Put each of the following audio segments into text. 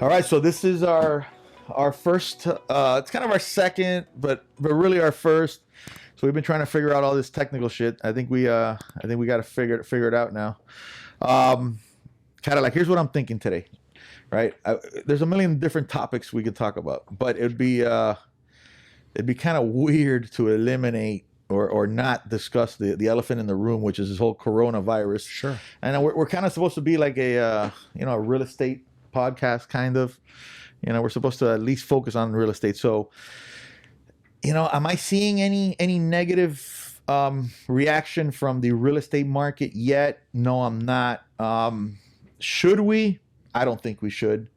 All right, so this is our first. It's kind of our second, but really our first. So we've been trying to figure out all this technical shit. I think we got to figure it out now. Kind of like, here's what I'm thinking today, right? There's a million different topics we could talk about, but it'd be kind of weird to eliminate or not discuss the elephant in the room, which is this whole coronavirus. Sure. And we're kind of supposed to be like a real estate podcast, kind of. We're supposed to at least focus on real estate. So, am I seeing any negative reaction from the real estate market yet? No, I'm not. Should we? I don't think we should.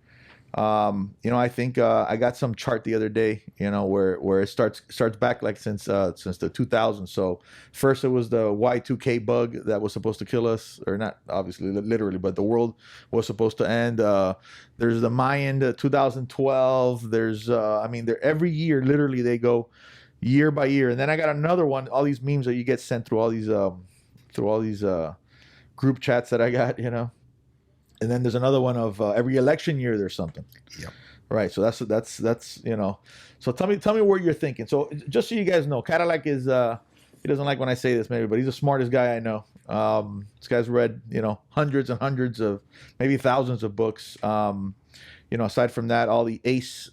I think I got some chart the other day, where it starts back like since the 2000s. So first it was the Y2K bug that was supposed to kill us, or not obviously literally, but the world was supposed to end. There's the Mayan 2012. There's every year literally they go year by year, and then I got another one. All these memes that you get sent through all these group chats that I got, And then there's another one of every election year there's something. Yep. Right. So that's So tell me what you're thinking. So just so you guys know, Cadillac is he doesn't like when I say this maybe, but he's the smartest guy I know. This guy's read hundreds and hundreds of, maybe thousands of books. Aside from that, all the ACE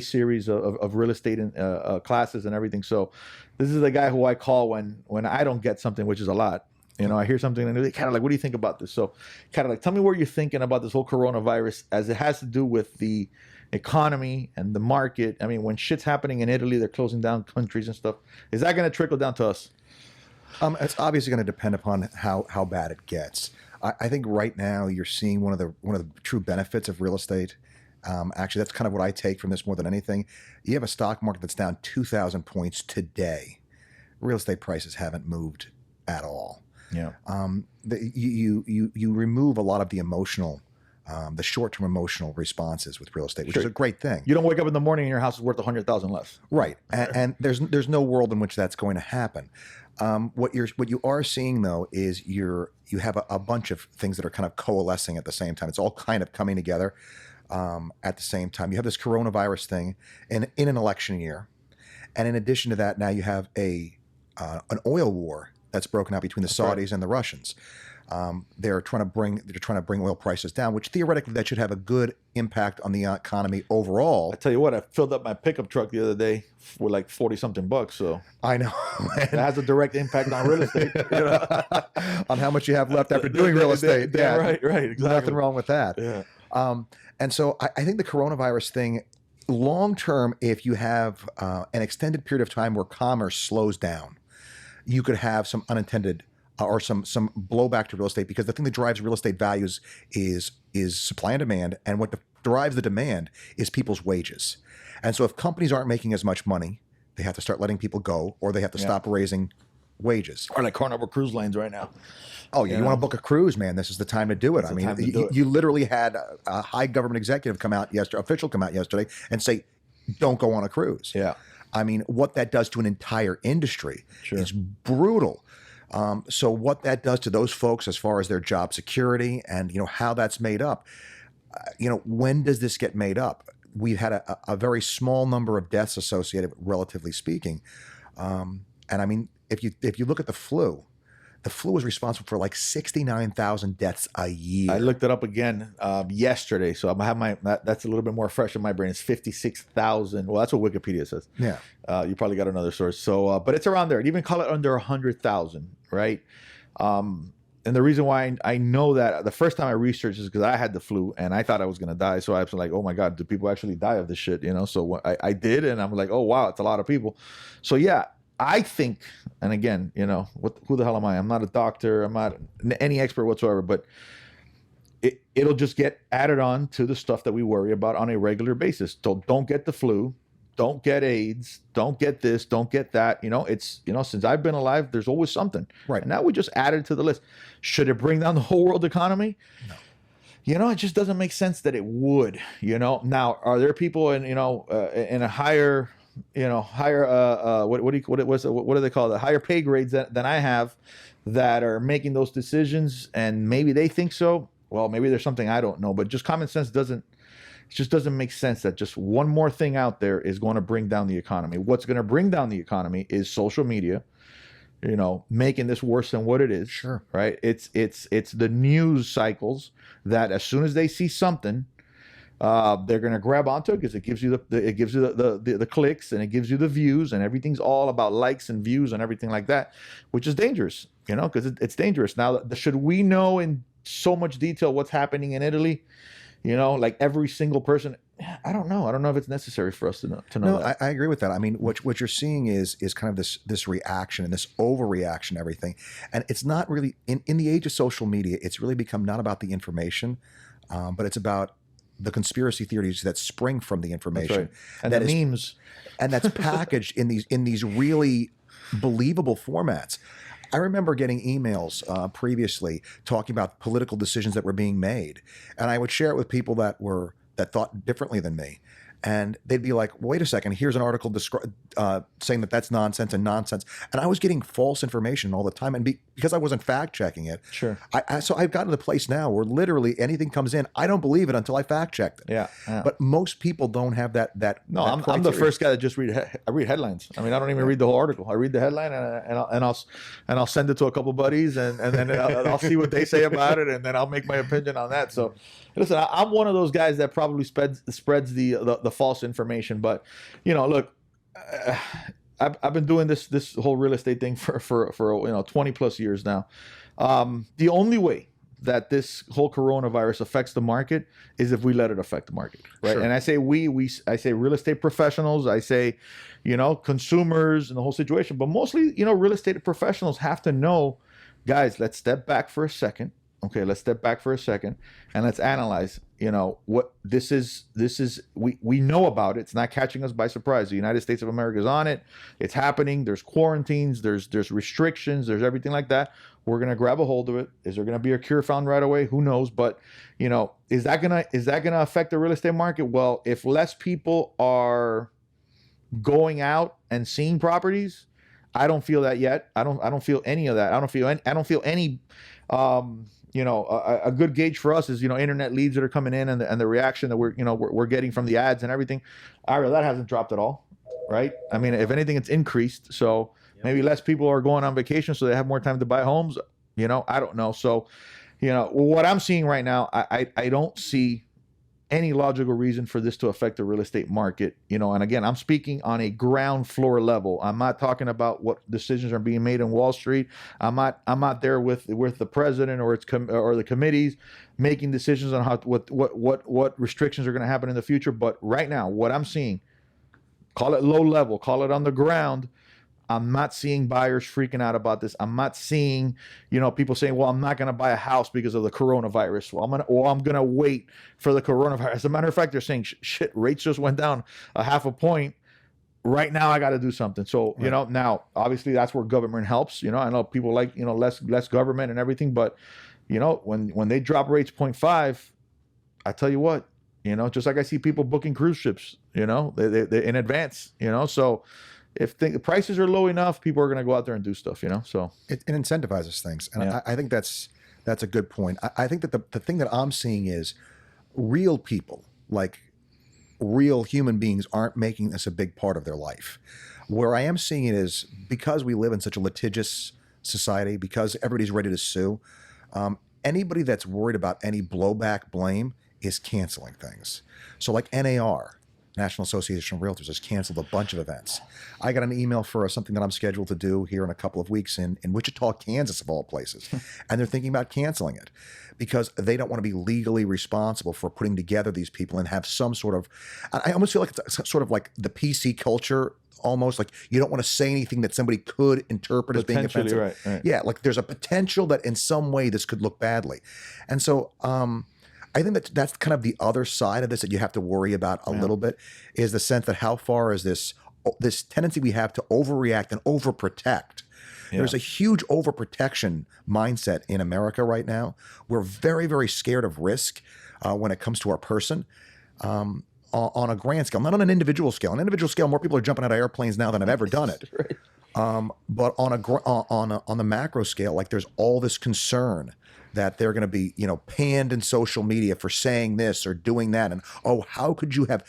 series of real estate and classes and everything. So this is the guy who I call when I don't get something, which is a lot. I hear something and they're kind of like, what do you think about this? So kind of like, tell me what you're thinking about this whole coronavirus as it has to do with the economy and the market. I mean, when shit's happening in Italy, they're closing down countries and stuff. Is that going to trickle down to us? It's obviously going to depend upon how bad it gets. I think right now you're seeing one of the true benefits of real estate. Actually, that's kind of what I take from this more than anything. You have a stock market that's down 2,000 points today. Real estate prices haven't moved at all. Yeah. You remove a lot of the emotional, the short-term emotional responses with real estate, which is a great thing. You don't wake up in the morning and your house is worth 100,000 less. Right. And there's no world in which that's going to happen. What you are seeing though is you have a bunch of things that are kind of coalescing at the same time. It's all kind of coming together at the same time. You have this coronavirus thing in an election year, and in addition to that, now you have an oil war that's broken out between the Saudis and the Russians. They're trying to bring oil prices down, which theoretically that should have a good impact on the economy overall. I tell you what, I filled up my pickup truck the other day for like 40-something bucks. So I know it has a direct impact on real estate, on how much you have left after doing real estate. Yeah, right, exactly. Nothing wrong with that. Yeah. And so I think the coronavirus thing, long term, if you have an extended period of time where commerce slows down, you could have some unintended or some blowback to real estate, because the thing that drives real estate values is supply and demand, and what drives the demand is people's wages. And so if companies aren't making as much money, they have to start letting people go, or they have to stop raising wages. Or like Carnival Cruise Lines right now. Oh yeah, you want to book a cruise, man? This is the time to do it. I mean, you literally had a high government executive official come out yesterday and say, "Don't go on a cruise." Yeah. I mean, what that does to an entire industry is brutal. So what that does to those folks as far as their job security and, how that's made up, when does this get made up? We've had a very small number of deaths associated, relatively speaking. And I mean, if you look at the flu was responsible for like 69,000 deaths a year. I looked it up again yesterday, so I have that's a little bit more fresh in my brain. It's 56,000. Well, that's what Wikipedia says. Yeah. You probably got another source. So, but it's around there. I'd even call it under 100,000, right? And the reason why I know that, the first time I researched is because I had the flu and I thought I was going to die. So I was like, oh my God, do people actually die of this shit? So I did, and I'm like, oh wow, it's a lot of people. So yeah. I think, and again, who the hell am I? I'm not a doctor. I'm not any expert whatsoever, but it'll just get added on to the stuff that we worry about on a regular basis. So don't get the flu, don't get AIDS, don't get this, don't get that. Since I've been alive, there's always something. Right. And now we just added it to the list. Should it bring down the whole world economy? No. It just doesn't make sense that it would. Now, are there people in a higher what do they call it? Higher pay grades than I have that are making those decisions, and maybe they think so. Well, maybe there's something I don't know, but just common sense doesn't just doesn't make sense that just one more thing out there is going to bring down the economy. What's going to bring down the economy is social media, making this worse than what it is. Sure. Right. It's the news cycles that as soon as they see something, they're going to grab onto it because it gives you the clicks and it gives you the views, and everything's all about likes and views and everything like that, which is dangerous, because it's dangerous. Now, should we know in so much detail what's happening in Italy? Like every single person. I don't know. I don't know if it's necessary for us to know No, that. I agree with that. I mean, what you're seeing is kind of this reaction and this overreaction to everything. And it's not really, in the age of social media, it's really become not about the information, but it's about the conspiracy theories that spring from the information. That's right. And the memes. And that's packaged in these really believable formats. I remember getting emails previously talking about political decisions that were being made, and I would share it with people that thought differently than me, and they'd be like, "Wait a second, here's an article saying that that's nonsense," and I was getting false information all the time, and because I wasn't fact checking it, sure. So I've gotten to the place now where literally anything comes in, I don't believe it until I fact checked it. Yeah. But most people don't have that. No, I'm the first guy that just read headlines. I mean, I don't even read the whole article. I read the headline and I'll send it to a couple buddies and then I'll see what they say about it, and then I'll make my opinion on that. So, listen, I'm one of those guys that probably spreads the false information. But look, I've been doing this whole real estate thing for 20 plus years now. The only way that this whole coronavirus affects the market is if we let it affect the market, right? Sure. And I say I say real estate professionals, I say, consumers and the whole situation, but mostly, real estate professionals have to know, guys, let's step back for a second. Okay, let's step back for a second and let's analyze, what this is. We know about it. It's not catching us by surprise. The United States of America is on it. It's happening. There's quarantines, there's restrictions, there's everything like that. We're going to grab a hold of it. Is there going to be a cure found right away? Who knows? But, is that going to affect the real estate market? Well, if less people are going out and seeing properties, I don't feel that yet. I don't feel any of that. I don't feel any a good gauge for us is, internet leads that are coming in and the reaction that we're getting from the ads and everything. That hasn't dropped at all, right? I mean, if anything, it's increased. So maybe less people are going on vacation, so they have more time to buy homes. I don't know. So, what I'm seeing right now, I don't see any logical reason for this to affect the real estate market. And again, I'm speaking on a ground floor level. I'm not talking about what decisions are being made in Wall Street. I'm not there with the president or or the committees making decisions on what restrictions are going to happen in the future. But right now, what I'm seeing, call it low level, call it on the ground, I'm not seeing buyers freaking out about this. I'm not seeing, people saying, well, I'm not going to buy a house because of the coronavirus. Well, I'm going to wait for the coronavirus. As a matter of fact, they're saying, shit, rates just went down a half a point. Right now, I got to do something. So, right. Now, obviously, that's where government helps. I know people like, less government and everything. But, when they drop rates 0.5, I tell you what, just like I see people booking cruise ships, they in advance, so if the prices are low enough, people are going to go out there and do stuff, so it incentivizes things. And yeah. I think that's a good point. I think that the thing that I'm seeing is real people, like real human beings, aren't making this a big part of their life. Where I am seeing it is because we live in such a litigious society, because everybody's ready to sue, anybody that's worried about any blowback blame is canceling things. So like NAR, National Association of Realtors, has canceled a bunch of events. I got an email for something that I'm scheduled to do here in a couple of weeks in Wichita, Kansas, of all places. And they're thinking about canceling it because they don't want to be legally responsible for putting together these people and have some sort of, I almost feel like it's sort of like the PC culture, almost like you don't want to say anything that somebody could interpret as being offensive. Right. Yeah, like there's a potential that in some way this could look badly. And so, I think that's kind of the other side of this that you have to worry about a little bit, is the sense that how far is this tendency we have to overreact and overprotect. Yeah. There's a huge overprotection mindset in America right now. We're very, very scared of risk when it comes to our person on a grand scale, not on an individual scale. On an individual scale, more people are jumping out of airplanes now than have ever done it. Right. But on the macro scale, like there's all this concern that they're going to be, panned in social media for saying this or doing that. And, oh, how could you have,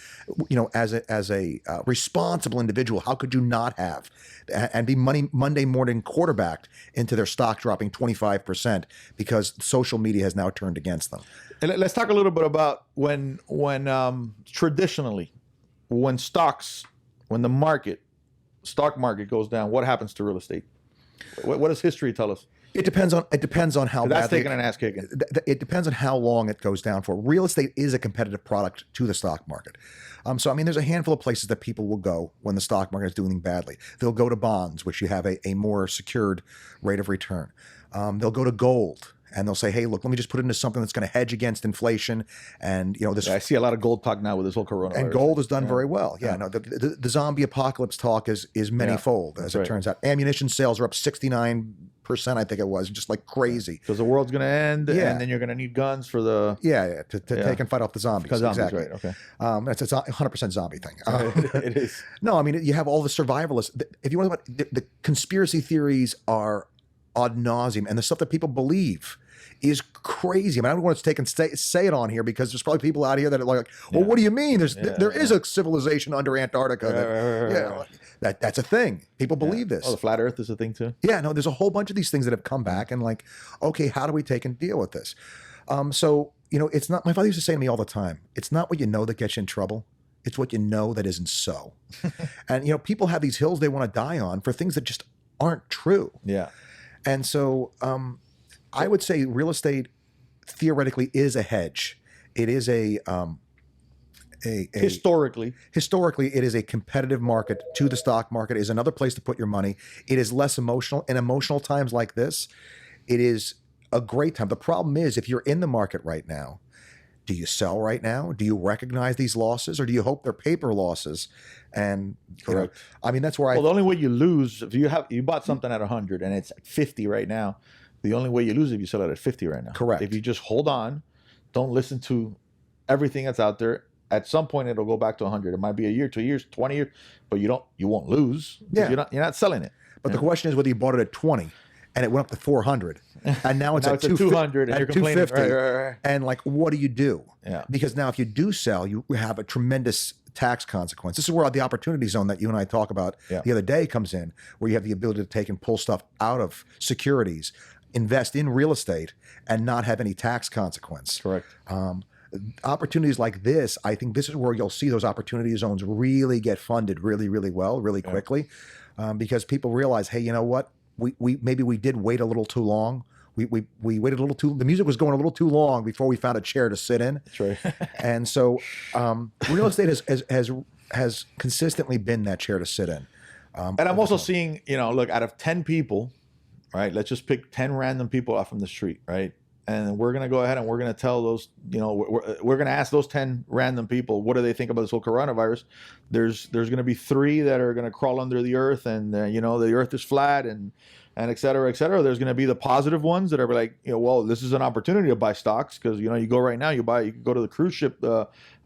as a responsible individual, how could you not have and be Monday morning quarterbacked into their stock dropping 25% because social media has now turned against them? And let's talk a little bit about when traditionally, when the stock market goes down, what happens to real estate? What does history tell us? It depends on how that's badly, taking an ass kicking. It depends on how long it goes down for. Real estate is a competitive product to the stock market. So I mean, there's a handful of places that people will go when the stock market is doing badly. They'll go to bonds, which you have a more secured rate of return. They'll go to gold. And they'll say, hey, look, let me just put it into something that's going to hedge against inflation. And, this. Yeah, I see a lot of gold talk now with this whole coronavirus. And gold has done very well. Yeah, no, the zombie apocalypse talk is manyfold, as it turns out. Ammunition sales are up 69%, I think it was, just like crazy. Because the world's going to end, and then you're going to need guns for the... to take and fight off the zombies. Because zombies, exactly. Right, okay. That's a 100% zombie thing. It is. No, I mean, you have all the survivalists. If you want to talk about the conspiracy theories are ad nauseum, and the stuff that people believe is crazy. I mean, I don't want to take and say it on here because there's probably people out here that are like, well, what do you mean? There is a civilization under Antarctica. That's a thing. People believe this. Oh, the flat earth is a thing too? Yeah, no, there's a whole bunch of these things that have come back and like, okay, how do we take and deal with this? So, it's not, my father used to say to me all the time, it's not what you know that gets you in trouble. It's what you know that isn't so. And, people have these hills they want to die on for things that just aren't true. Yeah. And so, I would say real estate theoretically is a hedge. It is historically it is a competitive market to the stock market. It is another place to put your money. It is less emotional. In emotional times like this, it is a great time. The problem is if you're in the market right now, do you sell right now? Do you recognize these losses, or do you hope they're paper losses? And correct. I mean, that's where the only way you lose if you bought something at 100 and it's at 50 right now. The only way you lose is if you sell it at 50 right now. Correct. If you just hold on, don't listen to everything that's out there. At some point, it'll go back to 100. It might be a year, 2 years, 20 years, but you won't lose. Yeah. You're not selling it. But the question is whether you bought it at 20 and it went up to 400, and now it's now at 200, and you're complaining. 250. Right. And like, what do you do? Yeah. Because now if you do sell, you have a tremendous tax consequence. This is where the opportunity zone that you and I talk about the other day comes in, where you have the ability to take and pull stuff out of securities, invest in real estate, and not have any tax consequence. Correct. Opportunities like this, I think this is where you'll see those opportunity zones really get funded really, really well, really quickly, because people realize, hey, you know what? We maybe we did wait a little too long. We waited a little too. The music was going a little too long before we found a chair to sit in. That's right. And so, real estate has consistently been that chair to sit in. And I'm also seeing, look, out of 10 people, right? Let's just pick 10 random people off from the street, right? And we're gonna go ahead and we're gonna tell those, we're gonna ask those 10 random people, what do they think about this whole coronavirus? There's gonna be 3 that are gonna crawl under the earth, and the earth is flat, and et cetera, et cetera. There's gonna be the positive ones that are like, well, this is an opportunity to buy stocks because you go right now, you can go to the cruise ship,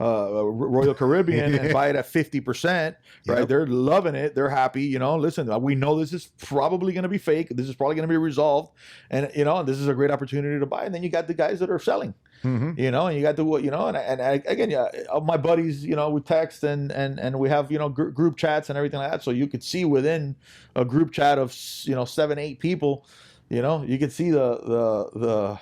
Royal Caribbean, and buy it at 50%. Right? Yep. They're loving it. They're happy. Listen, we know this is probably going to be fake. This is probably going to be resolved, and this is a great opportunity to buy. And then you got the guys that are selling. Mm-hmm. And you got the and again, my buddies, we text and we have group chats and everything like that. So you could see within a group chat of 7-8 people. You can see the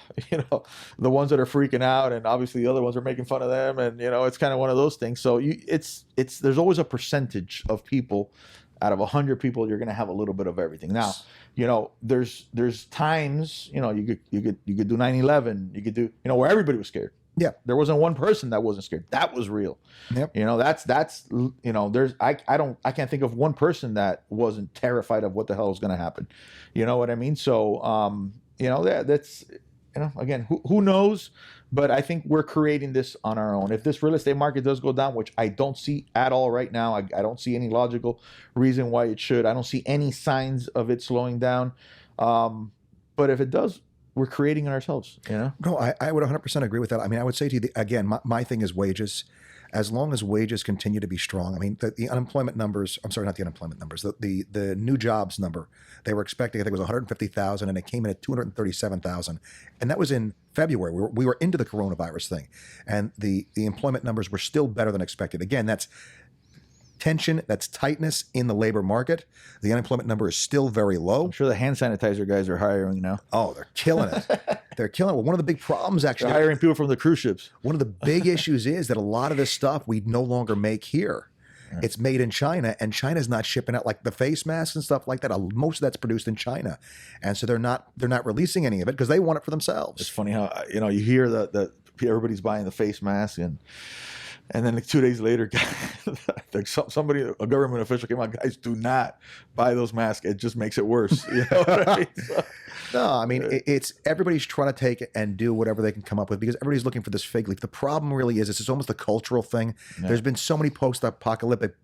ones that are freaking out, and obviously the other ones are making fun of them, and it's kind of one of those things. So there's always a percentage of people out of 100 people, you're going to have a little bit of everything. Now, there's times, you could do 9/11, you could do, where everybody was scared. Yeah. There wasn't one person that wasn't scared. That was real. Yep. I can't think of one person that wasn't terrified of what the hell is going to happen. You know what I mean? So, that's, again, who knows? But I think we're creating this on our own. If this real estate market does go down, which I don't see at all right now, I don't see any logical reason why it should. I don't see any signs of it slowing down. But if it does, we're creating it ourselves, No, I would 100% agree with that. I mean, I would say to you, again, my thing is wages. as long as wages continue to be strong. I mean, the unemployment numbers, I'm sorry, not the unemployment numbers, the new jobs number, they were expecting, I think it was 150,000, and it came in at 237,000. And that was in February. We were into the coronavirus thing. And the employment numbers were still better than expected. Again, that's tension, that's tightness in the labor market. The unemployment number is still very low. I'm sure the hand sanitizer guys are hiring now. Oh, they're killing it. They're killing it. Well, one of the big problems, actually, They're hiring people from the cruise ships. one of the big issues is that a lot of this stuff we no longer make here. Yeah. It's made in China, and China's not shipping out like the face masks and stuff like that. Most of that's produced in China, and so they're not releasing any of it because they want it for themselves. It's funny how you hear that everybody's buying the face mask and then like 2 days later, like a government official came out, guys, do not buy those masks. It just makes it worse. You know what I mean? No, I mean, it's everybody's trying to take and do whatever they can come up with because everybody's looking for this fig leaf. The problem really is it's almost a cultural thing. Yeah. There's been so many post-apocalyptic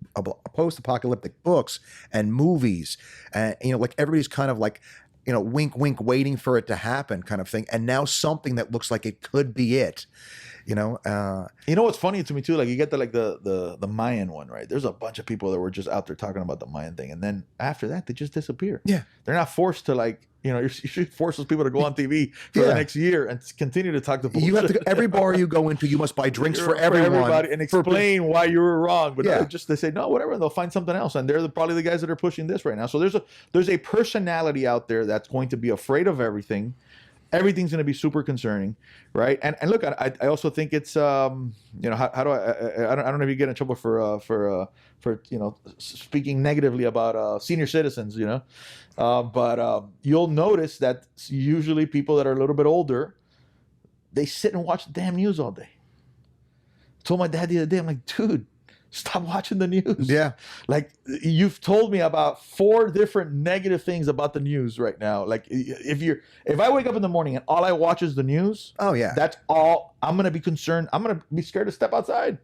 books and movies, and like everybody's kind of like, wink, wink, waiting for it to happen kind of thing. And now something that looks like it could be it. What's funny to me too, like you get the Mayan one, right? There's a bunch of people that were just out there talking about the Mayan thing, and then after that they just disappear. Yeah, they're not forced to you should force those people to go on TV for the next year and continue to talk to bullshit. You have to every bar you go into, you must buy drinks for everybody and explain why you were wrong. But yeah. They say no, whatever, and they'll find something else. And they're probably the guys that are pushing this right now. So there's a personality out there that's going to be afraid of everything. Everything's going to be super concerning, right? And look, I also think it's how do I don't know if you get in trouble for speaking negatively about senior citizens, but you'll notice that usually people that are a little bit older, they sit and watch the damn news all day. I told my dad the other day, I'm like, dude, stop watching the news. Yeah. Like you've told me about 4 different negative things about the news right now. Like if I wake up in the morning and all I watch is the news, oh yeah, that's all I'm going to be concerned. I'm going to be scared to step outside.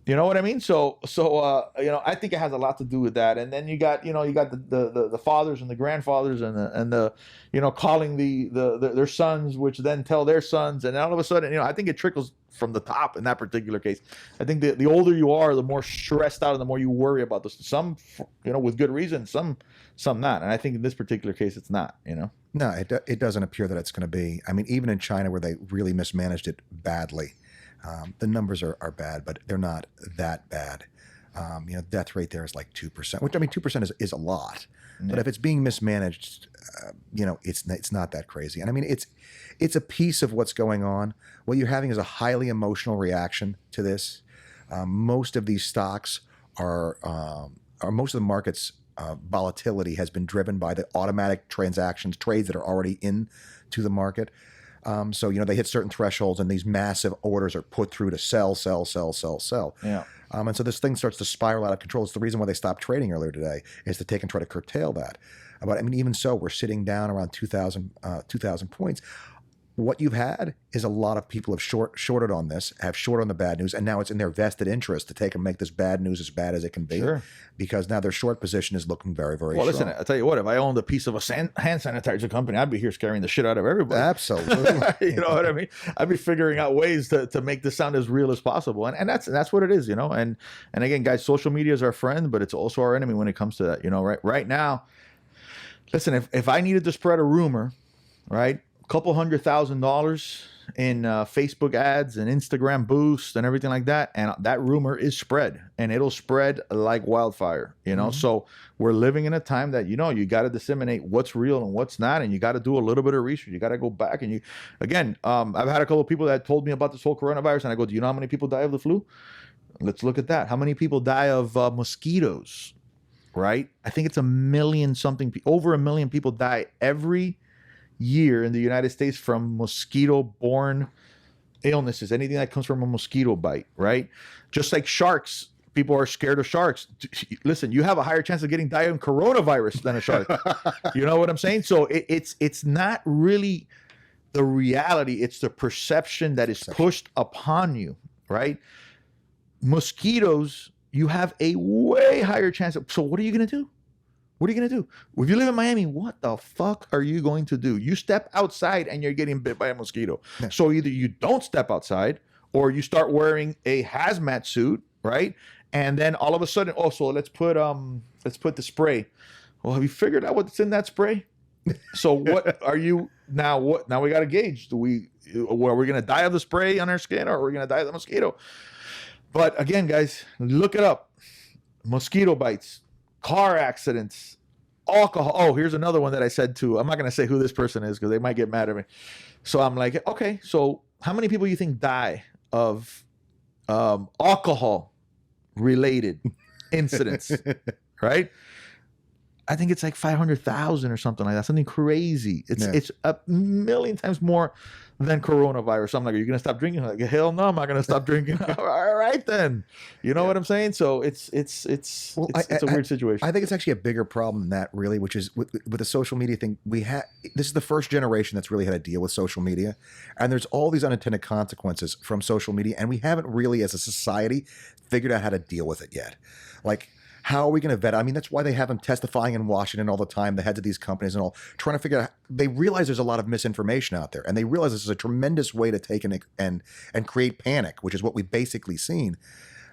You know what I mean? So I think it has a lot to do with that. And then you got the fathers and the grandfathers and the calling their sons, which then tell their sons, and all of a sudden, I think it trickles from the top in that particular case. I think the older you are, the more stressed out and the more you worry about this. Some, with good reason, some not. And I think in this particular case, it's not. No, it doesn't appear that it's going to be. I mean, even in China, where they really mismanaged it badly. The numbers are bad, but they're not that bad. Death rate there is like 2%, which 2% is a lot. Yeah. But if it's being mismanaged, it's not that crazy. And I mean, it's a piece of what's going on. What you're having is a highly emotional reaction to this. Most of these stocks are most of the market's volatility has been driven by the automatic trades that are already into the market. So, they hit certain thresholds and these massive orders are put through to sell. Yeah. And so this thing starts to spiral out of control. It's the reason why they stopped trading earlier today is to take and try to curtail that. But even so, we're sitting down around 2,000 points. What you've had is a lot of people have shorted on this, have shorted on the bad news, and now it's in their vested interest to take and make this bad news as bad as it can be. Sure. Because now their short position is looking very, very strong. strong. Listen, I'll tell you what, if I owned a piece of a hand sanitizer company, I'd be here scaring the shit out of everybody. Absolutely. You know what I mean? I'd be figuring out ways to make this sound as real as possible. And that's what it is, And again, guys, social media is our friend, but it's also our enemy when it comes to that. Right now, listen, if I needed to spread a rumor, right? Couple $100,000 in Facebook ads and Instagram boosts and everything like that, and that rumor is spread, and it'll spread like wildfire. Mm-hmm. So we're living in a time that you got to disseminate what's real and what's not, and you got to do a little bit of research. You got to go back and I've had a couple of people that told me about this whole coronavirus, and I go, do you know how many people die of the flu? Let's look at that. How many people die of mosquitoes? Right? I think it's 1 million something. Over 1 million people die every year in the United States from mosquito-borne illnesses, anything that comes from a mosquito bite, right? Just like sharks, people are scared of sharks. Listen, you have a higher chance of getting died of coronavirus than a shark. You know what I'm saying? So it's not really the reality, it's the perception that is pushed upon you, right? Mosquitoes, you have a way higher chance of, so what are you going to do? What are you going to do? If you live in Miami, what the fuck are you going to do? You step outside and you're getting bit by a mosquito. Yeah. So either you don't step outside or you start wearing a hazmat suit, right? And then all of a sudden, oh, so let's put the spray. Well, have you figured out what's in that spray? So what are you now? What now? We got to gauge. Are we going to die of the spray on our skin, or are we going to die of the mosquito? But again, guys, look it up. Mosquito bites, car accidents, alcohol. Oh, here's another one that I said too. I'm not going to say who this person is because they might get mad at me. So I'm like, okay, so how many people you think die of alcohol related incidents, right? I think it's like 500,000 or something like that. Something crazy. It's a million times more than coronavirus. I'm like, are you gonna stop drinking? I'm like, hell no, I'm not gonna stop drinking. All right then. You know what I'm saying? So it's a weird situation. I think it's actually a bigger problem than that, really, which is with the social media thing. This is the first generation that's really had to deal with social media, and there's all these unintended consequences from social media, and we haven't really, as a society, figured out how to deal with it yet. Like, how are we going to vet? I mean, that's why they have them testifying in Washington all the time, the heads of these companies and all, trying to figure out. They realize there's a lot of misinformation out there, and they realize this is a tremendous way to take and create panic, which is what we've basically seen.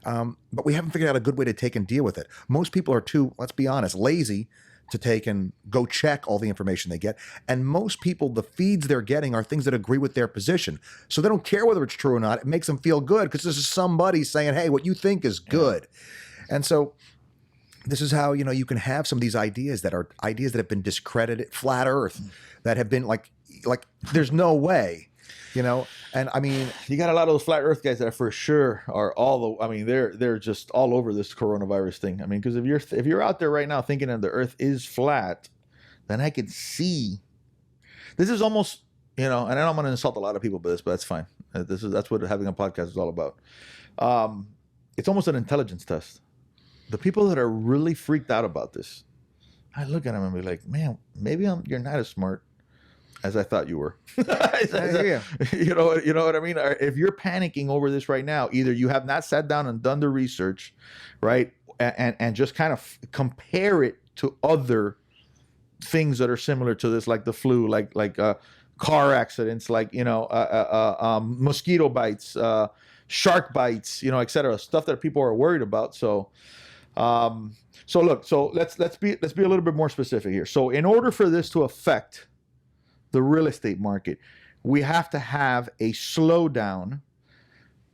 But we haven't figured out a good way to take and deal with it. Most people are too, let's be honest, lazy to take and go check all the information they get. And most people, the feeds they're getting are things that agree with their position. So they don't care whether it's true or not. It makes them feel good because this is somebody saying, hey, what you think is good. And so this is how, you can have some of these ideas that have been discredited, flat earth, that have been like there's no way, and I mean, you got a lot of those flat earth guys that for sure are they're just all over this coronavirus thing. I mean, because if you're out there right now thinking that the earth is flat, then I can see this is almost, and I know I'm going to insult a lot of people by this, but that's fine. That's what having a podcast is all about. It's almost an intelligence test. The people that are really freaked out about this, I look at them and be like, man, maybe you're not as smart as I thought you were. You know what I mean? If you're panicking over this right now, either you have not sat down and done the research, right? And just kind of compare it to other things that are similar to this, like the flu, like car accidents, like, mosquito bites, shark bites, et cetera, stuff that people are worried about. So let's be a little bit more specific here. So in order for this to affect the real estate market, we have to have a slowdown,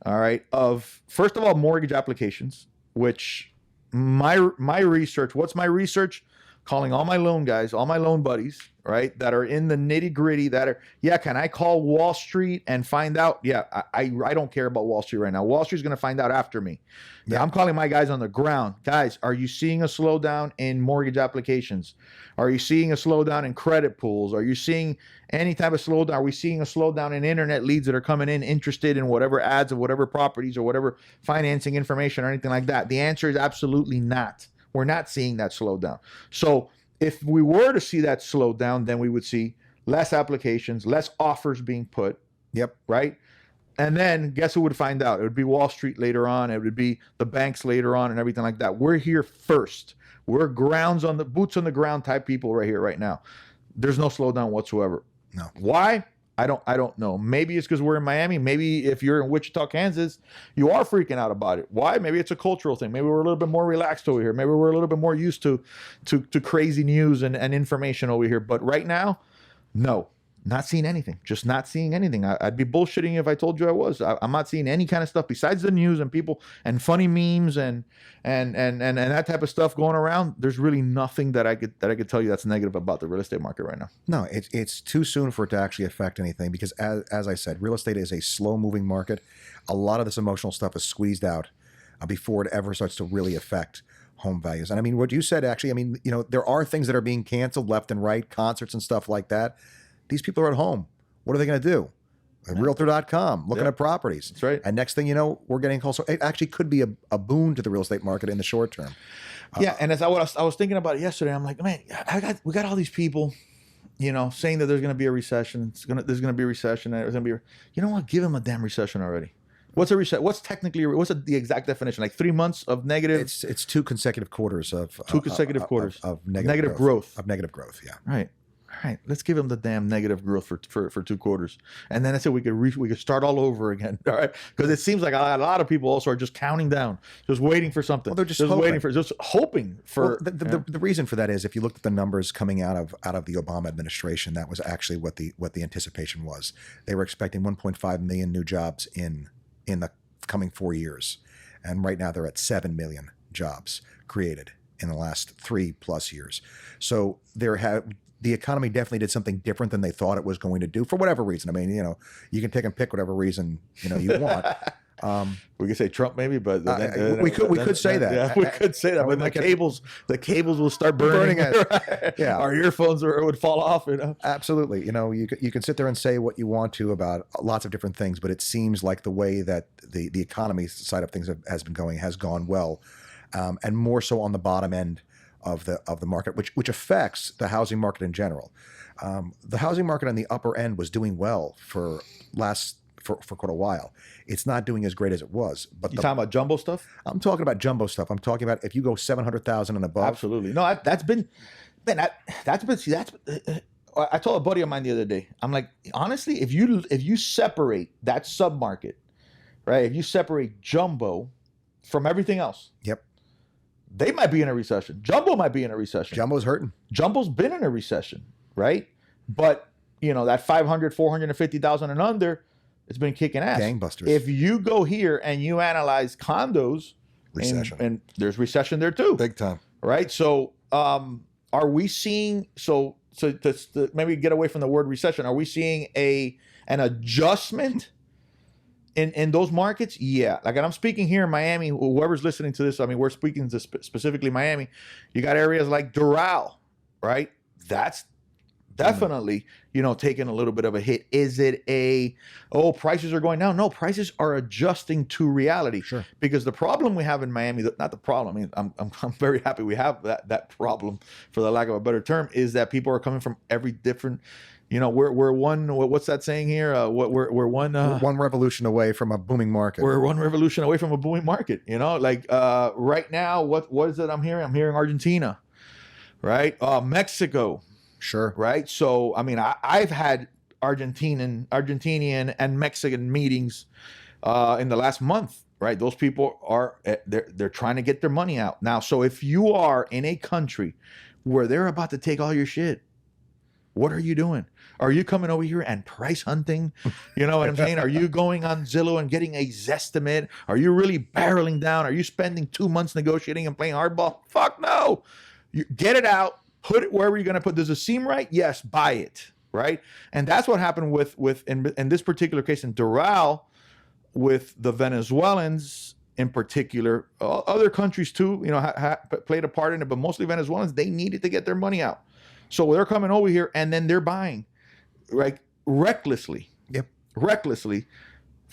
all right, of, first of all, mortgage applications, which my research, what's my research? Calling all my loan guys, all my loan buddies, right, that are in the nitty gritty, can I call Wall Street and find out? Yeah, I don't care about Wall Street right now. Wall Street's going to find out after me. Yeah, I'm calling my guys on the ground. Guys, are you seeing a slowdown in mortgage applications? Are you seeing a slowdown in credit pools? Are you seeing any type of slowdown? Are we seeing a slowdown in internet leads that are coming in interested in whatever ads of whatever properties or whatever financing information or anything like that? The answer is absolutely not. We're not seeing that slowdown. So if we were to see that slowdown, then we would see less applications, less offers being put. Yep. Right. And then guess who would find out? It would be Wall Street later on. It would be the banks later on and everything like that. We're here first. We're boots on the ground type people right here, right now. There's no slowdown whatsoever. No. Why? I don't know. Maybe it's because we're in Miami. Maybe if you're in Wichita, Kansas, you are freaking out about it. Why? Maybe it's a cultural thing. Maybe we're a little bit more relaxed over here. Maybe we're a little bit more used to crazy news and information over here. But right now, no, not seeing anything. Just not seeing anything. I'd be bullshitting you if I told you I was. I'm not seeing any kind of stuff besides the news and people and funny memes and that type of stuff going around. There's really nothing that I could tell you that's negative about the real estate market right now. No, it's too soon for it to actually affect anything because, as I said, real estate is a slow-moving market. A lot of this emotional stuff is squeezed out before it ever starts to really affect home values. And I mean, what you said, actually, there are things that are being canceled left and right, concerts and stuff like that. These people are at home. What are they going to do? Realtor.com, looking at properties. That's right. And next thing you know, we're getting calls. So it actually could be a boon to the real estate market in the short term. And as I was thinking about it yesterday, I'm like, man, we got all these people, saying that there's going to be a recession. There's going to be a recession. And there's going to be, you know what? Give them a damn recession already. What's a recession? What's the exact definition? Like 3 months of negative? It's 2 consecutive quarters of quarters of negative growth. Of negative growth, yeah. Right. all right, let's give them the damn negative growth for 2 quarters, and then I said we could start all over again. All right, because it seems like a lot of people also are just counting down, just waiting for something. Well, they're just hoping for. Well, the reason for that is if you looked at the numbers coming out of the Obama administration, that was actually what the anticipation was. They were expecting 1.5 million new jobs in the coming 4 years, and right now they're at 7 million jobs created in the last 3+ years. So the economy definitely did something different than they thought it was going to do for whatever reason. I mean, you can take and pick whatever reason you want. We could say Trump maybe, but we could say that. Yeah, we could say that. But the cables will start burning. Right? Yeah, our earphones would fall off. Absolutely. You can sit there and say what you want to about lots of different things, but it seems like the way that the economy side of things has been going has gone well, and more so on the bottom end of the market, which affects the housing market in general. The housing market on the upper end was doing well for quite a while. It's not doing as great as it was. But you talking about jumbo stuff? I'm talking about jumbo stuff. I'm talking about if you go 700,000 and above. Absolutely. No, that's been. I told a buddy of mine the other day. I'm like, honestly, if you separate that submarket, right? If you separate jumbo from everything else, yep, they might be in a recession. Jumbo might be in a recession. Jumbo's hurting. Jumbo's been in a recession, right? But that 500, 450,000 and under, it's been kicking ass. Gangbusters. If you go here and you analyze condos, recession, and there's recession there too, big time, right? So, are we seeing to maybe get away from the word recession? Are we seeing an adjustment in those markets? Yeah, like, and I'm speaking here in Miami. Whoever's listening to this, I mean, we're speaking to specifically Miami. You got areas like Doral, right? That's definitely taking a little bit of a hit. Is it prices are going down? No, prices are adjusting to reality. Sure. Because the problem we have in Miami, not the problem, I mean, I'm very happy we have that problem, for the lack of a better term, is that people are coming from every different, we're one, what's that saying here? We're one revolution away from a booming market. We're one revolution away from a booming market. Right now, what is it I'm hearing? I'm hearing Argentina, right? Mexico. Sure. Right. So, I mean, I've had Argentinian and Mexican meetings in the last month. Right. Those people they're trying to get their money out now. So if you are in a country where they're about to take all your shit, what are you doing? Are you coming over here and price hunting? You know what I'm saying? Are you going on Zillow and getting a Zestimate? Are you really barreling down? Are you spending 2 months negotiating and playing hardball? Fuck no. You get it out. Put it wherever you're going to put. Does it seem right? Yes, buy it, right? And that's what happened with in this particular case in Doral, with the Venezuelans in particular. Other countries too, played a part in it, but mostly Venezuelans. They needed to get their money out, so they're coming over here and then they're buying, right, recklessly. Yep, recklessly.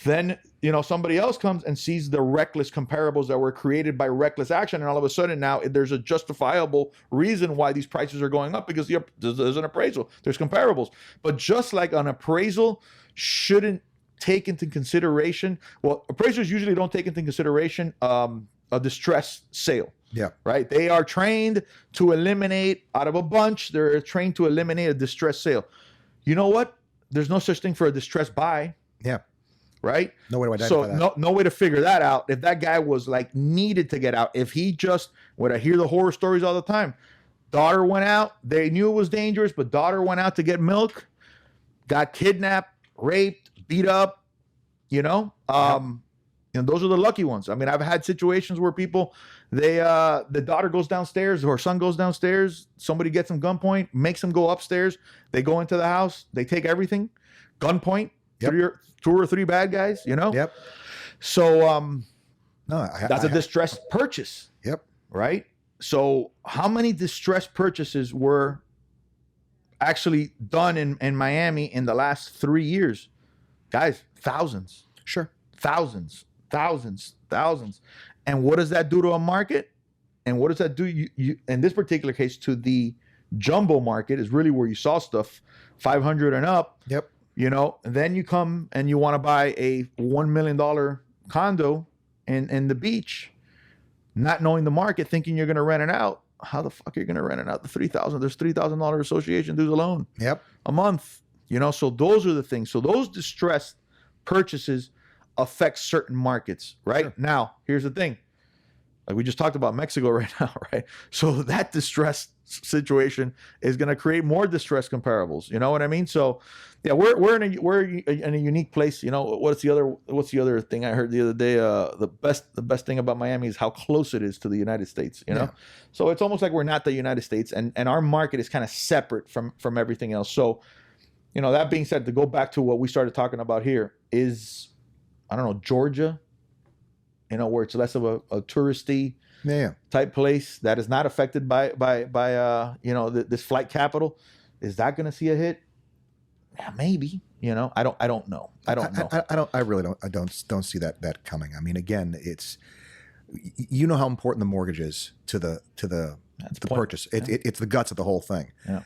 Then somebody else comes and sees the reckless comparables that were created by reckless action, and all of a sudden now there's a justifiable reason why these prices are going up, because there's an appraisal, there's comparables. But just like an appraisal shouldn't take into consideration, appraisers usually don't take into consideration a distressed sale. Yeah. Right. They are trained to eliminate, out of a bunch, they're trained to eliminate a distressed sale. You know what? There's no such thing for a distressed buy. Yeah. Right? No way to identify that. No way to figure that out. If that guy was like needed to get out, if he just, what I hear the horror stories all the time, daughter went out, they knew it was dangerous, but daughter went out to get milk, got kidnapped, raped, beat up, and those are the lucky ones. I mean, I've had situations where people, the daughter goes downstairs or son goes downstairs, somebody gets them gunpoint, makes them go upstairs, they go into the house, they take everything, gunpoint. Yep. 2 or 3 bad guys, Yep. So, that's a distressed purchase. Yep. Right. So, how many distressed purchases were actually done in Miami in the last 3 years? Guys, thousands. Sure. Thousands. And what does that do to a market? And what does that do? You in this particular case, to the jumbo market is really where you saw stuff 500 and up. Yep. And then you come and you want to buy a $1 million condo in the beach, not knowing the market, thinking you're going to rent it out. how the fuck are you going to rent it out to 3,000? There's $3,000 association dues alone Yep. a month. So those are the things. So those distressed purchases affect certain markets, right? Sure. Now, here's the thing. Like we just talked about Mexico right now, right? So that distressed situation is going to create more distressed comparables. You know what I mean? So yeah, we're in a unique place. What's the other thing I heard the other day? The best thing about Miami is how close it is to the United States. Yeah. So it's almost like we're not the United States, and our market is kind of separate from everything else. So that being said, to go back to what we started talking about here is, I don't know, Georgia, where it's less of a touristy type place that is not affected by this flight capital. Is that going to see a hit? Yeah, maybe. I don't know. I really don't see that coming. I mean, again, it's how important the mortgage is to the purchase. It's the guts of the whole thing. Yeah.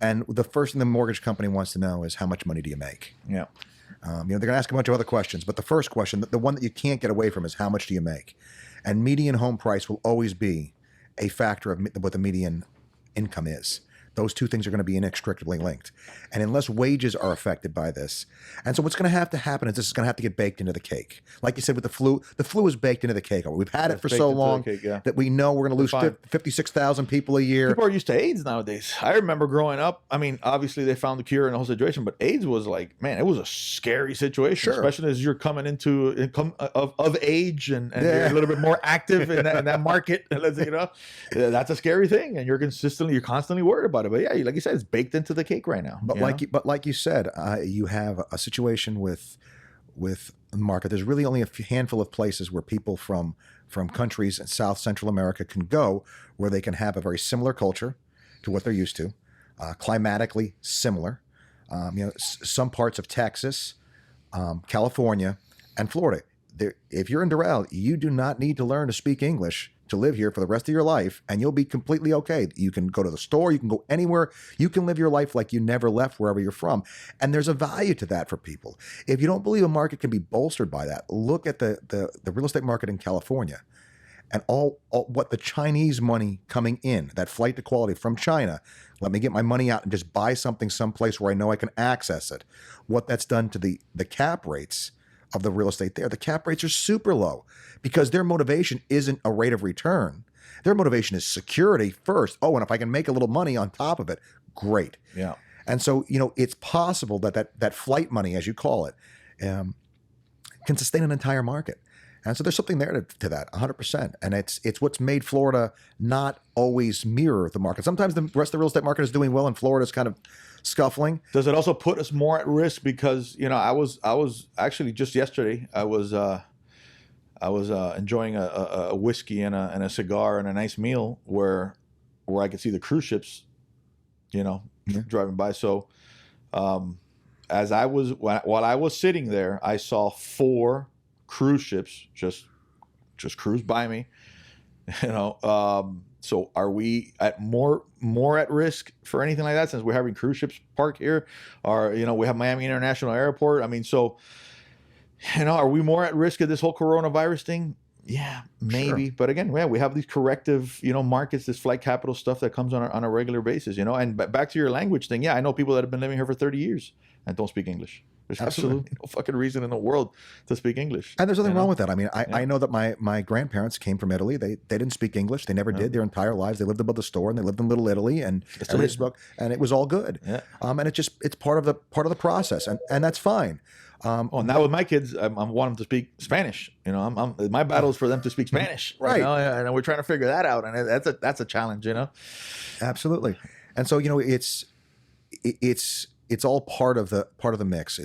And the first thing the mortgage company wants to know is how much money do you make? Yeah. They're going to ask a bunch of other questions, but the first question, the one that you can't get away from, is how much do you make? And median home price will always be a factor of what the median income is. Those two things are going to be inextricably linked. And unless wages are affected by this. And so what's going to have to happen is this is going to have to get baked into the cake. Like you said with the flu is baked into the cake. We've had it for so long that we know we're going to lose 56,000 people a year. People are used to AIDS nowadays. I remember growing up, I mean, obviously they found the cure in the whole situation, but AIDS was like, man, it was a scary situation, especially as you're coming of age and you're a little bit more active in that market. That's a scary thing. And you're constantly worried about it. But yeah, like you said, it's baked into the cake right now. But like you said, you have a situation with the market. There's really only a handful of places where people from countries in South Central America can go, where they can have a very similar culture to what they're used to, climatically similar. Some parts of Texas, California, and Florida. If you're in Doral, you do not need to learn to speak English to live here for the rest of your life, and you'll be completely okay. You can go to the store, you can go anywhere, you can live your life like you never left wherever you're from. And there's a value to that for people. If you don't believe a market can be bolstered by that, look at the real estate market in California and all what the Chinese money coming in, that flight to quality from China. Let me get my money out and just buy something someplace where I know I can access it. What that's done to the cap rates of the real estate there. The cap rates are super low because their motivation isn't a rate of return. Their motivation is security first. Oh, and if I can make a little money on top of it, great. Yeah. And so, it's possible that flight money, as you call it, can sustain an entire market. And so there's something there to that, 100%. And it's what's made Florida not always mirror the market. Sometimes the rest of the real estate market is doing well and Florida's kind of scuffling. Does it also put us more at risk? Because I was actually just yesterday I was enjoying a whiskey and a cigar and a nice meal where I could see the cruise ships, driving by. So while I was sitting there, I saw 4 cruise ships just cruise by me. So are we at more at risk for anything like that, since we're having cruise ships parked here, or we have Miami International Airport? I mean, so are we more at risk of this whole coronavirus thing? Yeah, maybe. Sure. But again, we have these corrective markets, this flight capital stuff that comes on a regular basis. And back to your language thing, I know people that have been living here for 30 years and don't speak English. There's absolutely no fucking reason in the world to speak English. And there's nothing wrong with that. I mean, I know that my grandparents came from Italy. They didn't speak English. They never did their entire lives. They lived above the store and they lived in Little Italy and everybody spoke, and it was all good. Yeah. And it's part of the process, and that's fine. Now with my kids, I want them to speak Spanish. My battle is for them to speak Spanish. Right. And we're trying to figure that out, and that's a challenge. Absolutely. And so it's all part of the mix.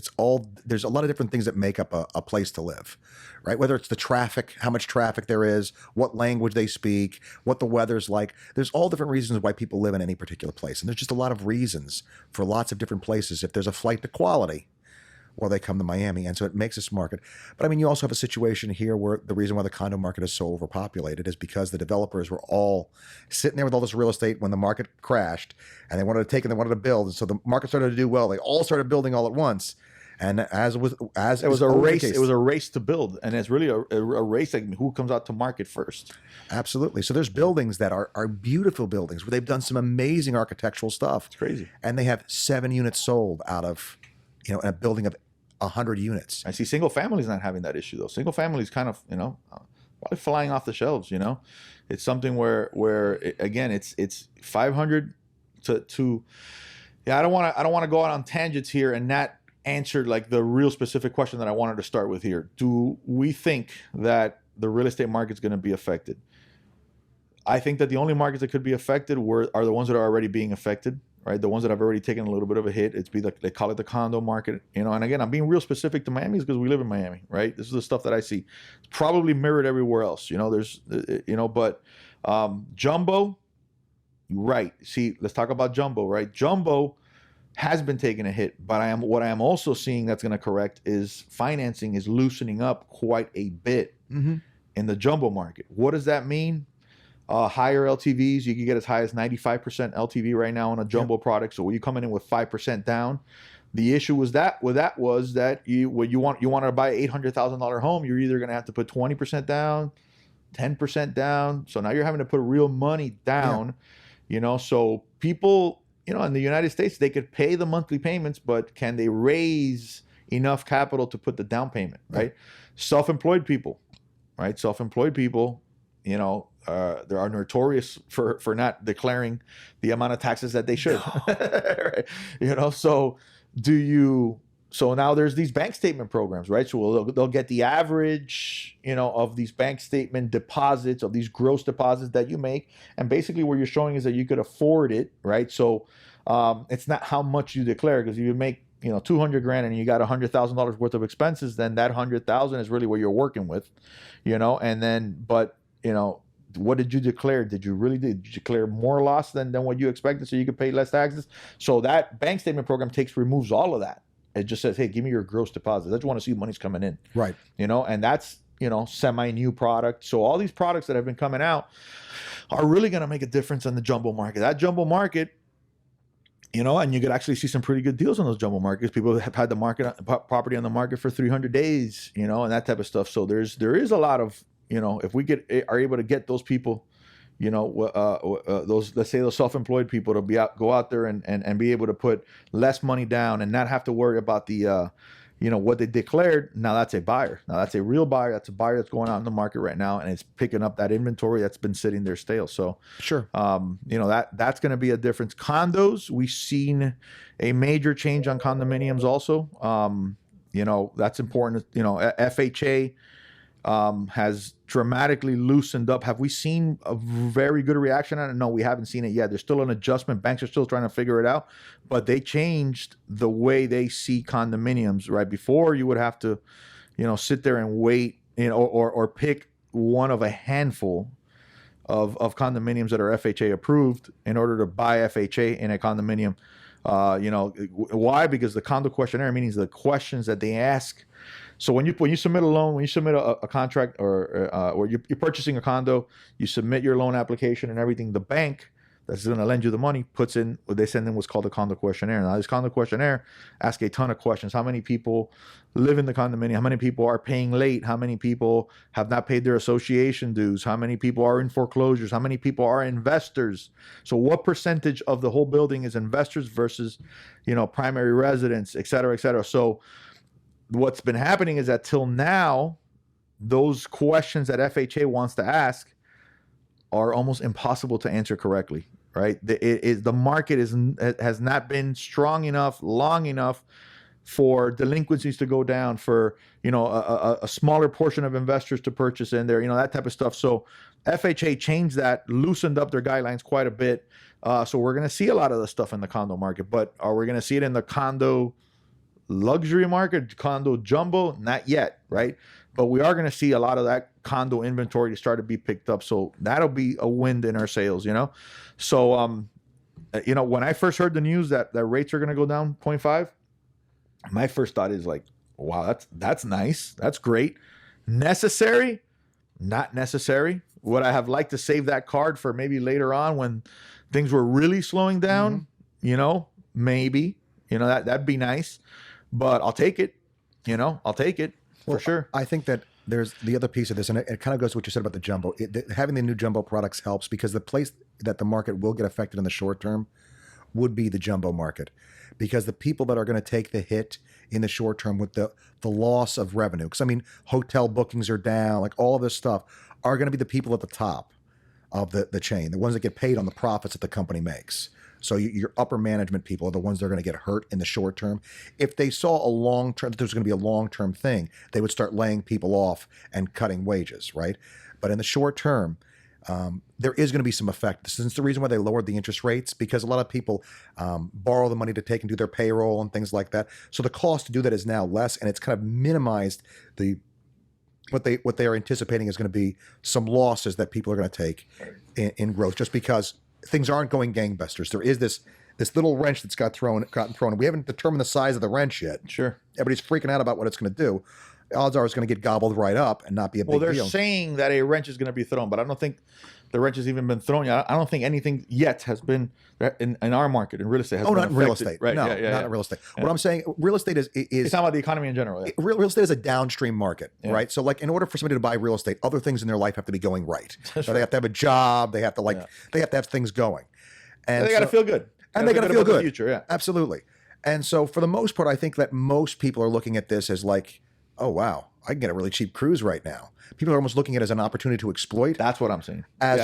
There's a lot of different things that make up a place to live, right? Whether it's the traffic, how much traffic there is, what language they speak, what the weather's like. There's all different reasons why people live in any particular place. And there's just a lot of reasons for lots of different places. If there's a flight to quality, well, they come to Miami. And so it makes this market. But I mean, you also have a situation here where the reason why the condo market is so overpopulated is because the developers were all sitting there with all this real estate when the market crashed, and they wanted to take and they wanted to build. And so the market started to do well. They all started building all at once. And as It was a race. It was a race to build, and it's really a race like who comes out to market first. Absolutely. So there's buildings that are beautiful buildings where they've done some amazing architectural stuff. It's crazy. And they have 7 units sold out of, a building of 100 units. I see single families not having that issue though. Single families kind of, probably flying off the shelves. It's something where again, it's 500 to. Yeah, I don't want to go out on tangents here and not answer like the real specific question that I wanted to start with here. Do we think that the real estate market is going to be affected? I think that the only markets that could be affected are the ones that are already being affected, right? The ones that have already taken a little bit of a hit. They call it the condo market, And again, I'm being real specific to Miami because we live in Miami, right? This is the stuff that I see. It's probably mirrored everywhere else, But jumbo, right? See, let's talk about jumbo, right? Jumbo has been taking a hit, but what I am also seeing that's going to correct is financing is loosening up quite a bit in the jumbo market. What does that mean? Higher LTVs, you can get as high as 95% LTV right now on a jumbo product. So when you coming in with 5% down, the issue was that you wanted to buy an $800,000 home, you're either going to have to put 20% down, 10% down. So now you're having to put real money down. So people, in the United States, they could pay the monthly payments, but can they raise enough capital to put the down payment, right? Self-employed people, right? Self-employed people, they are notorious for not declaring the amount of taxes that they should, right? So now there's these bank statement programs, right? So they'll get the average, of these bank statement deposits, of these gross deposits that you make. And basically what you're showing is that you could afford it, right? So it's not how much you declare, because if you make, 200 grand and you got $100,000 worth of expenses, then that 100,000 is really what you're working with, and then, but, what did you declare? Did you declare more loss than what you expected so you could pay less taxes? So that bank statement program removes all of that. It just says, hey, give me your gross deposits. I just want to see money's coming in. Right. And that's, semi-new product. So all these products that have been coming out are really going to make a difference in the jumbo market. That jumbo market, and you could actually see some pretty good deals on those jumbo markets. People have had property on the market for 300 days, and that type of stuff. So there is a lot of, if we are able to get those people, let's say those self-employed people to go out there and be able to put less money down and not have to worry about the, what they declared. Now that's a buyer. Now that's a real buyer. That's a buyer that's going out in the market right now, and it's picking up that inventory that's been sitting there stale. So sure, that's going to be a difference. Condos, we've seen a major change on condominiums also. That's important. FHA has dramatically loosened up. Have we seen a very good reaction on it? No, we haven't seen it yet. There's still an adjustment. Banks are still trying to figure it out, but they changed the way they see condominiums, right? Before you would have to, sit there and wait, or pick one of a handful of condominiums that are FHA approved in order to buy FHA in a condominium. Why? Because the condo questionnaire, means the questions that they ask. So when you submit a loan, when you submit a contract, or you're purchasing a condo, you submit your loan application and everything. The bank that's going to lend you the money they send in what's called a condo questionnaire. Now this condo questionnaire asks a ton of questions. How many people live in the condominium? How many people are paying late? How many people have not paid their association dues? How many people are in foreclosures? How many people are investors? So what percentage of the whole building is investors versus, primary residents, et cetera, et cetera. So what's been happening is that till now, those questions that FHA wants to ask are almost impossible to answer correctly, right? The market has not been strong enough, long enough for delinquencies to go down, for a smaller portion of investors to purchase in there, that type of stuff. So FHA changed that, loosened up their guidelines quite a bit. So we're going to see a lot of the stuff in the condo market, but are we going to see it in the condo luxury market, condo jumbo? Not yet, right? But we are going to see a lot of that condo inventory to start to be picked up. So that'll be a wind in our sails, So, when I first heard the news that rates are going to go down 0.5, my first thought is like, wow, that's nice. That's great. Necessary? Not necessary. Would I have liked to save that card for maybe later on when things were really slowing down? Maybe, that'd be nice. but I'll take it. I'll take it for sure. I think that there's the other piece of this, and it kind of goes to what you said about the jumbo. Having the new jumbo products helps, because the place that the market will get affected in the short term would be the jumbo market, because the people that are going to take the hit in the short term with the loss of revenue, because I mean, hotel bookings are down, like all of this stuff, are going to be the people at the top of the chain, the ones that get paid on the profits that the company makes. So your upper management people are the ones that are going to get hurt in the short term. If they saw a long term, that there's going to be a long term thing, they would start laying people off and cutting wages, right? But in the short term, there is going to be some effect. This is the reason why they lowered the interest rates, because a lot of people borrow the money to take and do their payroll and things like that. So the cost to do that is now less, and it's kind of minimized what they are anticipating is going to be some losses that people are going to take in growth, just because things aren't going gangbusters. There is this little wrench that's gotten thrown. We haven't determined the size of the wrench yet. Sure. Everybody's freaking out about what it's going to do. Odds are it's going to get gobbled right up and not be a big deal. Well, they're saying that a wrench is going to be thrown, but I don't think the wrench has even been thrown yet. I don't think anything yet has been in our market, in real estate. Has been not in real affected. estate. Right? No, not in real estate. What I'm saying, real estate is it's talking about the economy in general. Yeah. Real estate is a downstream market, right? So like, in order for somebody to buy real estate, other things in their life have to be going right. So they have to have a job. They have to they have to have things going. And they got to feel good. And they got to feel good. The future, yeah. Absolutely. And so for the most part, I think that most people are looking at this as like, oh, wow, I can get a really cheap cruise right now. People are almost looking at it as an opportunity to exploit. That's what I'm saying. As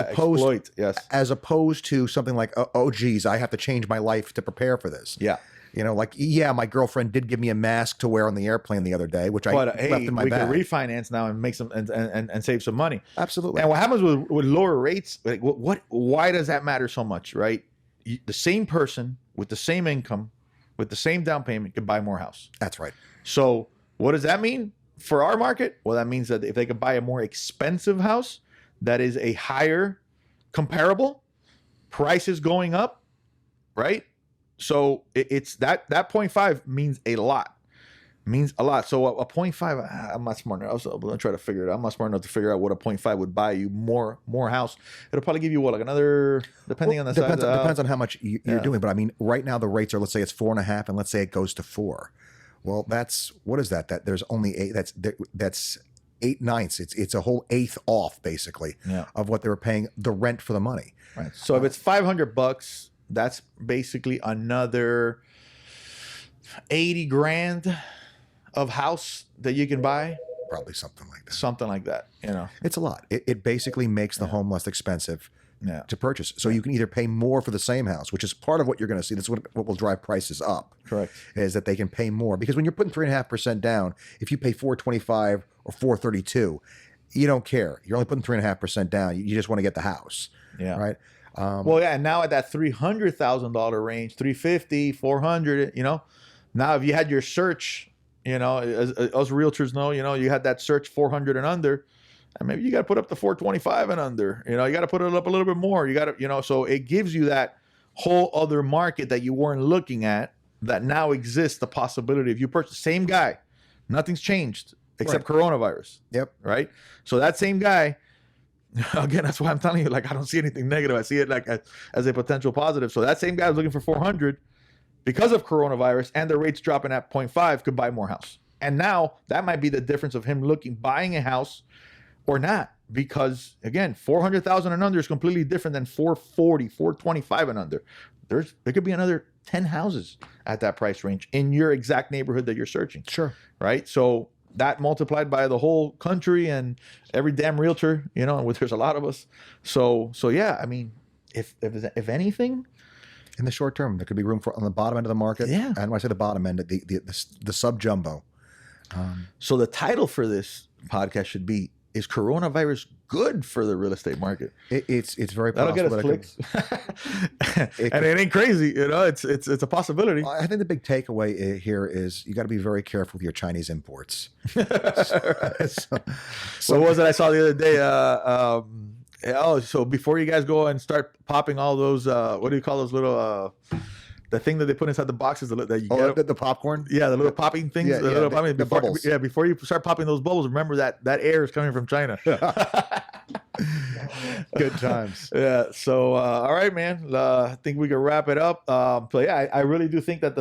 opposed to something like, oh, geez, I have to change my life to prepare for this. Yeah. My girlfriend did give me a mask to wear on the airplane the other day, which I left in my bag. We can refinance now and make some and save some money. Absolutely. And what happens with lower rates? Like, why does that matter so much? Right? The same person with the same income, with the same down payment, can buy more house. That's right. So what does that mean for our market? Well, that means that if they could buy a more expensive house that is a higher comparable, prices going up, right? So it's that 0.5 means a lot. So a 0.5, I'm not smart enough. I'm gonna try to figure it out. I'm not smart enough to figure out what a 0.5 would buy you more house. It'll probably give you another, depending on the size. Depends on how much you're doing. But I mean, right now the rates are, let's say it's 4.5, and let's say it goes to 4. Well, what is that? That there's only 8. That's 8/9. It's a whole eighth off, basically, of what they were paying the rent for the money. Right. So if it's $500, that's basically another 80 grand of house that you can buy. Probably something like that. Something like that. It's a lot. It basically makes the home less expensive to purchase. So you can either pay more for the same house, which is part of what you're going to see. That's what will drive prices up. Correct. Is that they can pay more, because when you're putting 3.5% down, if you pay $425 or $432, you don't care. You're only putting 3.5% down. You just want to get the house. Yeah. Right. And now at that $300,000 range, 350, 400, now if you had your search, as us realtors know, you had that search 400 and under, and maybe you got to put up to 425 and under, you got to put it up a little bit more. You got to, so it gives you that whole other market that you weren't looking at that now exists, the possibility. If you purchase the same guy, nothing's changed except coronavirus. Yep. Right. So that same guy, again, that's why I'm telling you, like, I don't see anything negative. I see it like as a potential positive. So that same guy is looking for 400 because of coronavirus, and the rates dropping at 0.5, could buy more house. And now that might be the difference of him buying a house or not, because again, 400,000 and under is completely different than 440, 425 and under. There could be another 10 houses at that price range in your exact neighborhood that you're searching. Sure. Right. So that multiplied by the whole country and every damn realtor, there's a lot of us. So yeah, I mean, if anything, in the short term, there could be room for on the bottom end of the market. Yeah. And when I say the bottom end, the sub jumbo. So the title for this podcast should be, is coronavirus good for the real estate market? It's very possible. That'll get us clicks. And it ain't crazy, it's a possibility. I think the big takeaway here is you got to be very careful with your Chinese imports. So what was it I saw the other day? So before you guys go and start popping all those, what do you call those little, the thing that they put inside the boxes that you get? The popcorn? Yeah, the little popping things. The bubbles. Yeah, before you start popping those bubbles, remember that air is coming from China. Good times. Yeah. So, all right, man. I think we can wrap it up. So yeah, I really do think that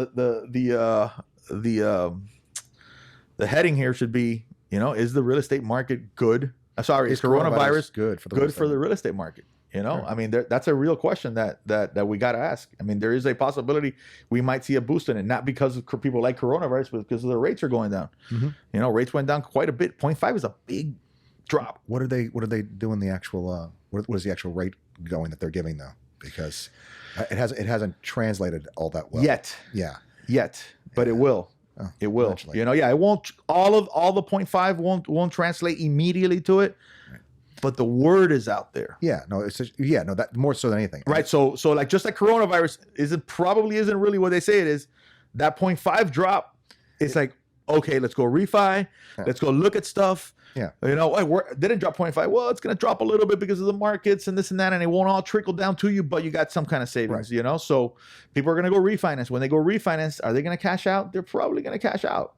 the heading here should be, is the real estate market good? Sorry, is coronavirus good for the real estate market? Sure. I mean, that's a real question that we got to ask. I mean, there is a possibility we might see a boost in it, not because of people like coronavirus, but because the rates are going down. Mm-hmm. Rates went down quite a bit. 0.5 is a big drop. What are they doing? The actual what is the actual rate going that they're giving though? Because it hasn't translated all that well yet. Yeah, but it will. Oh, it will. eventually. It won't. All the 0.5 won't translate immediately to it. But the word is out there. Yeah, no, that more so than anything. Right. So like just like coronavirus probably isn't really what they say it is. That 0.5 drop, it's like, okay, let's go refi. Yeah. Let's go look at stuff. Yeah. Didn't drop 0.5. Well, it's going to drop a little bit because of the markets and this and that, and it won't all trickle down to you, but you got some kind of savings, right. So people are going to go refinance. When they go refinance, are they going to cash out? They're probably going to cash out.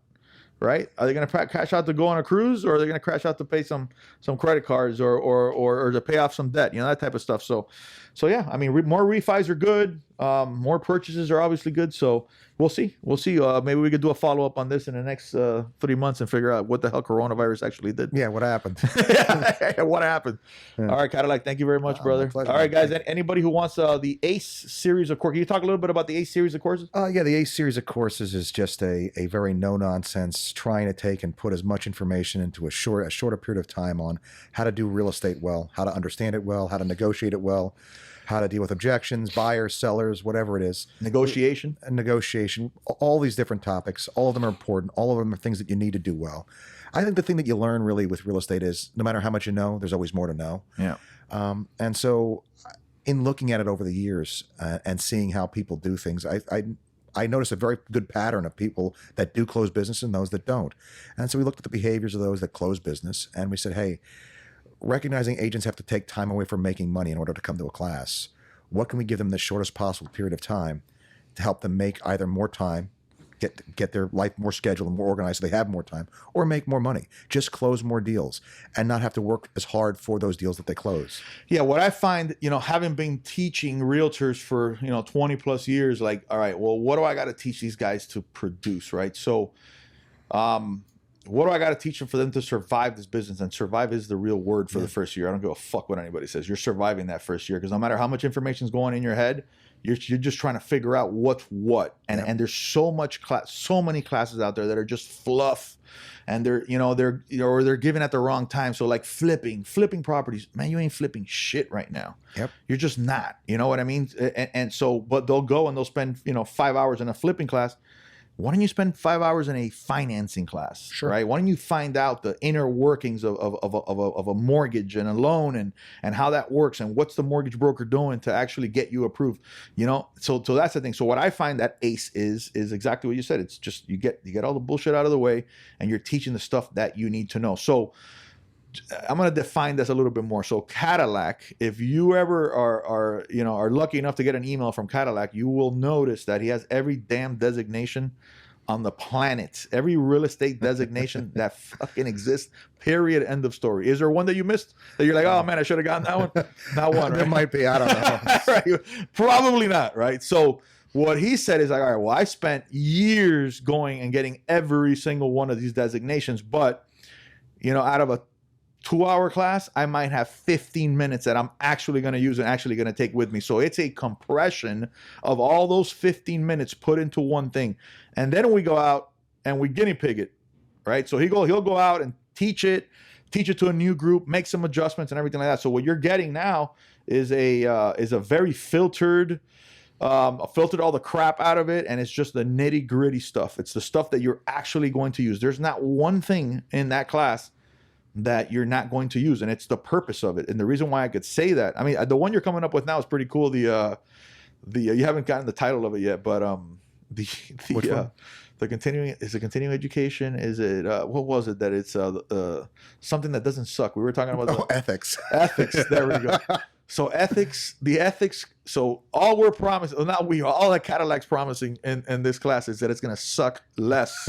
Right? Are they going to cash out to go on a cruise, or are they going to cash out to pay some credit cards or to pay off some debt? That type of stuff. So yeah, I mean, more refis are good. More purchases are obviously good. So we'll see. Maybe we could do a follow up on this in the next 3 months and figure out what the hell coronavirus actually did. Yeah, what happened? What happened? Yeah. All right, Cadillac. Thank you very much, brother. Pleasure, all right, guys. Anybody who wants the ACE series of courses, can you talk a little bit about the ACE series of courses? Yeah, the ACE series of courses is just a very no nonsense trying to take and put as much information into a shorter period of time on how to do real estate well, how to understand it well, how to negotiate it well, how to deal with objections, buyers, sellers, whatever it is. Negotiation, all these different topics. All of them are important. All of them are things that you need to do well. I think the thing that you learn really with real estate is no matter how much you know, there's always more to know. Yeah. And so in looking at it over the years and seeing how people do things, I noticed a very good pattern of people that do close business and those that don't. And so we looked at the behaviors of those that close business and we said, hey, recognizing agents have to take time away from making money in order to come to a class, what can we give them the shortest possible period of time to help them make either more time, get their life more scheduled and more organized so they have more time, or make more money, just close more deals and not have to work as hard for those deals that they close. Yeah, what I find, having been teaching realtors for, 20 plus years, like, all right, well, what do I got to teach these guys to produce, right? So, what do I got to teach them for them to survive this business? And survive is the real word for the first year. I don't give a fuck what anybody says. You're surviving that first year because no matter how much information is going in your head, you're just trying to figure out what's what. And there's so many classes out there that are just fluff, and they're given at the wrong time. So like flipping properties, man, you ain't flipping shit right now. Yep. You're just not. You know what I mean? And so, but they'll go and they'll spend 5 hours in a flipping class. Why don't you spend 5 hours in a financing class, sure. right? Why don't you find out the inner workings of a mortgage and a loan and how that works and what's the mortgage broker doing to actually get you approved, So that's the thing. So what I find that ACE is exactly what you said. It's just you get all the bullshit out of the way and you're teaching the stuff that you need to know. So I'm going to define this a little bit more. So Cadillac, if you ever are lucky enough to get an email from Cadillac, you will notice that he has every damn designation on the planet, every real estate designation that fucking exists, period, end of story. Is there one that you missed that you're like, oh man, I should have gotten that one? Not one, right? There might be, I don't know. Right? Probably not, right? So what he said is like, all right, well, I spent years going and getting every single one of these designations, but out of a 2-hour class, I might have 15 minutes that I'm actually going to use and actually going to take with me. So it's a compression of all those 15 minutes put into one thing. And then we go out and we guinea pig it, right? So he'll go out and teach it to a new group, make some adjustments and everything like that. So what you're getting now is a very filtered all the crap out of it, and it's just the nitty gritty stuff. It's the stuff that you're actually going to use. There's not one thing in that class that you're not going to use, and it's the purpose of it. And the reason why I could say that, I mean, the one you're coming up with now is pretty cool. The you haven't gotten the title of it yet, but the continuing education. Is it what was it that it's something that doesn't suck? We were talking about ethics. Ethics. There we go. So the ethics. So all we're promising, well, not we, all that Cadillac's promising in this class is that it's going to suck less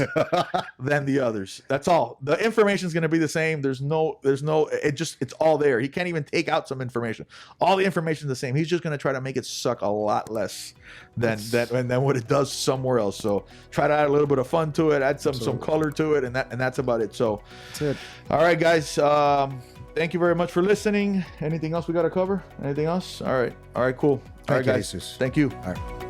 than the others. That's all. The information is going to be the same. There's no, it's all there. He can't even take out some information. All the information is the same. He's just going to try to make it suck a lot less than what it does somewhere else. So try to add a little bit of fun to it, add some color to it, and that's about it. So That's it. all right, guys. Thank you very much for listening. Anything else we got to cover? Anything else? All right, cool. All right, guys. Jesus. Thank you. All right.